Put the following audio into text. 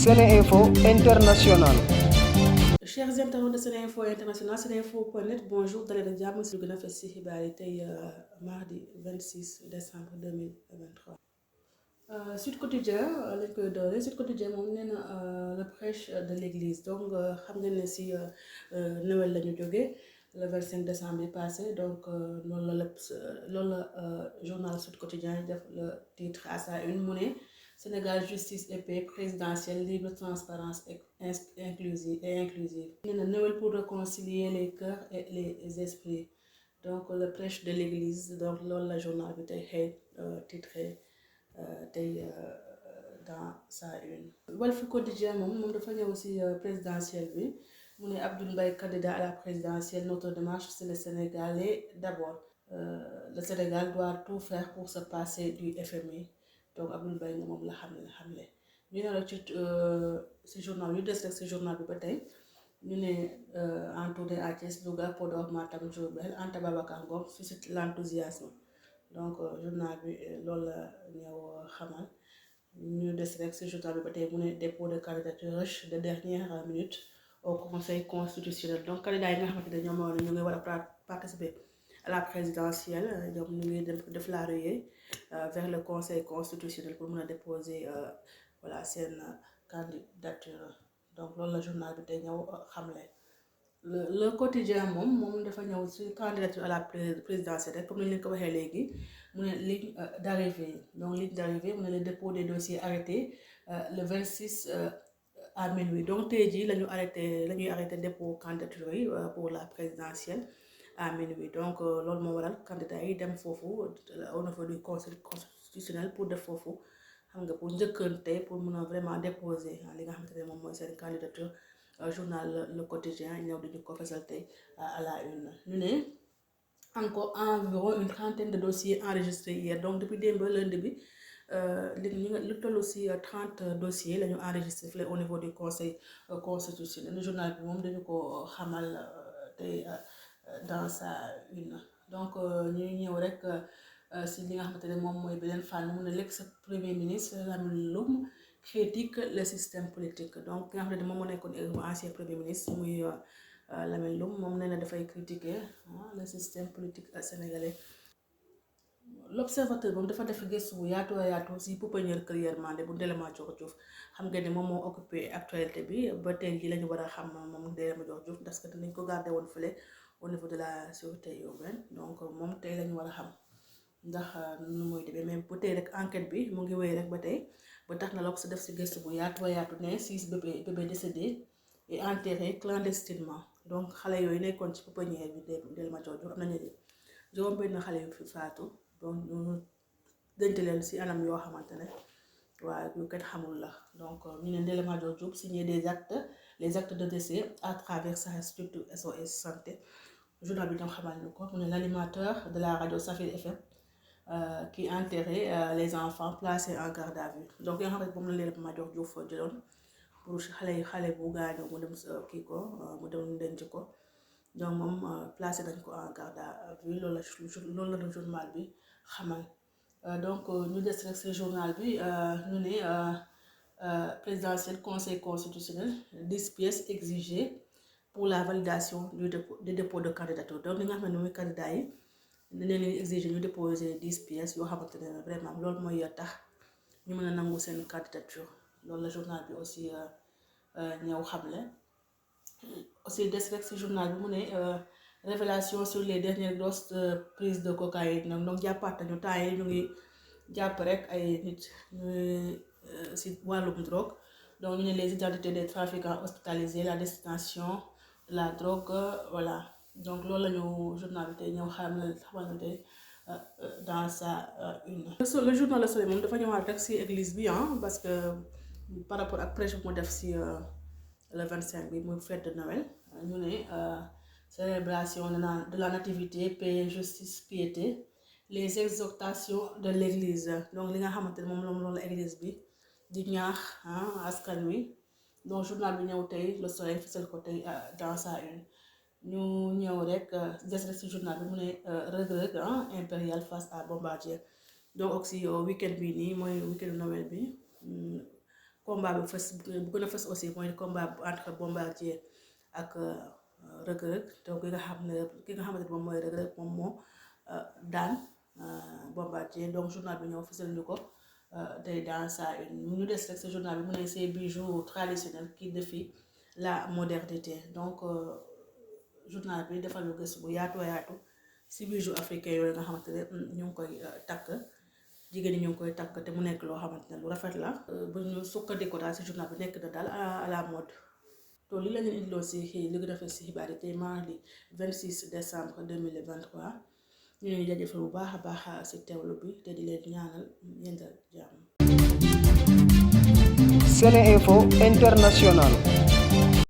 SeneInfo International. Chers internautes de SeneInfo International, seneinfo.net, bonjour dalee na jàmm si lu gën a fës ci xibaar yi tey mardi 26 décembre 2023. Sud Quotidien lañ koy doore. Sud Quotidien moom nee na le prêche de l'église donc xam nga ne si Noël la ñu jógee le 25 décembre bi passé donc loolu la journal Sud Quotidien def le titre à sa une mu ne Sénégal justice et paix présidentielle libre transparence inclusive. nee na Noël pour réconcilier les cœurs et les esprits donc le prêche de l'église donc loolu la journal bi tey xëy titré tey dans sa une. Walf Quotidien moom dafa ñëw ci présidentielle bi mu ne Abdoul Mbaye candidat à la présidentielle notre démarche c'est le Sénégalais d'abord le Sénégal doit tout faire pour se passer du FMI donc Abdoul Mbaye nga moom la xamle ñu ne la ci journal yu des rek ci journal bi ba tey ñu ne en tournée à Thiès, Louga, Podor, Matam, Diourbel, Anta Babacar Ngom suscite l'enthousiasme donc journal bi loolu la ñëw xamal ñu des rek ci journal bi ba tey mu ne dépôt de candidature de dernière minute au conseil constitutionnel donc candidat yi nga xamante ne ñoom ñu ngi war a participer à la présidentielle ñoom ñu ngi def la ruée vers le conseil constitutionnel pour mën a déposer voilà seen candidature donc loolu la journal bi tey ñëw xamle. Le quotidien moom dafa ñëw ci candidature à la présidentielle rek comme ni ñu ko waxee léegi mu ne ligne d'arrivée donc ligne d'arrivée mu ne le dépôt des dossiers arrêté le 26 à minuit donc tey jii la ñuy arrêté dépôt candidature yi pour la présidentielle à minuit donc loolu moo waral candidat yi dem foofu au niveau du conseil constitutionnel pour def foofu xam nga pour njëkkante pour mun a vraiment déposer li nga xamante ne moom mooy seen candidature. Journal Le Quotidien ñëw dañu ko fesal tey à la une ñu ne encore environ une trentaine de dossiers enregistrés hier donc depuis démb lundi bi lu toll ci 30 dossiers la ñu enregistré fii au niveau du conseil constitutionnel le journal bi moom dañu ko xamal tey dans sa une donc ñuy ñëw rek ci li nga xamante ne moom mooy beneen fànn mu ne l'ex premier ministre Lamine Loum critique le système politique donc nga xam ne moom moo nekkoon ancien premier ministre muy Lamine Loum moom nee na dafay critiquer le système politique sénégalais. L'observateur moom dafa def gëstu bu yaatu ci pouponnière Kër Yërmande bu Ndella Madior Diouf xam nga ne moom moo occupé actualité bi ba tey jii la ñu war a xam moom Ndella Madior Diouf parce que dinañ ko garder woon fële au niveau de la sûreté urbaine donc moom tey la ñu war a xam ndax nu muy demee mais bu tey rek enquête bi mu ngi wéy rek ba tey. ba tax na L'Obs def ci gëstu bu yaatu ne 6 bébés décédés et enterrés clandestinement donc xale yooyu nekkoon ci pouponnière bi Ndella Madior Diouf am nañu juróom-benn xale yu fi faatu donc ñu denc leen ci anam yoo xamante ne waaye yu kenn xamul la donc ñu ne Ndella Madior Diouf signé les actes de décès à travers sa structure SOS santé journal bi ñoo xamal ñu ko mu ne l'animateur de la radio Safir FM qui enterrait les enfants placés en garde à vue donc yoo xam ne moom la Ndella Madior Diouf jëloon pour xale bu gaañoo mu dem kii ko mu dem denc ko donc moom placé nañ ko en garde à vue loolu la journal bi xamal donc ñu des rek ci journal bi ñu ne présidentiel conseil constitutionnel 10 pièces exigées pour la validation du dépôt de candidature donc li nga xam ne mooy candidat yi dinañ leen exiger ñu déposer 10 pièces yoo xamante ne vraiment loolu mooy tax ñu mën a nangu seen candidature loolu la journal bi aussi ñëw xamle aussi des rek ci journal bi mu ne révélation sur les dernières grosses prises de cocaïne nag donc jàppaat nañu temps yi ñu ngi jàpp rek ay nit ci wàllum drogue donc ñu ne les identités des trafiquants hospitalisés la destination de la drogue voilà donc loolu la ñu journal bi tey ñëw xamal tey dans sa une. Le journal Le Soleil moom dafa ñëwaat rek ci église bi parce que par rapport ak prêche bu mu def ci le 25 bi muy fête de Noël ñu ne célébration de la nativité paix justice piété les exhortations de l'église donc li nga xamante ne moom loolu la église bi di ñaax askan wi donc journal bi ñëw tey Le Soleil fësal ko tey dans sa une. ñu ñëw rek des rek ci journal bi mu ne Reug impérial face à Bombardier donc aussi week-end bi nii mooy week-end Noël bi combat bu fës bu gën a fës aussi mooy combat entre Bombardier ak Reug Reug donc ki nga xamante ne moom mooy Reug Reug moom moo daan Bombardier donc journal bi ñëw fësal ñu ko tey dans sa une mu ñu des rek sa journal bi mu ne ces bijoux traditionnels qui défient la modernité donc journal bi defal ñu gëstu bu yaatu si bijoux africain yooyu nga xamante ne ñu ngi koy takk jigéen ñi ñu ngi koy takk te mu nekk loo xamante ne lu rafet la bu ñu sukkandiku daal si journal bi nekk na daal à la mode. to li la ñu indiloon si li gën a fës si xibaar yi tey mardi 26 décembre 2023 ñu ngi jaajëfal bu baax a baax si teewlu bi te di leen ñaanal yendal jàmm. SeneInfo International.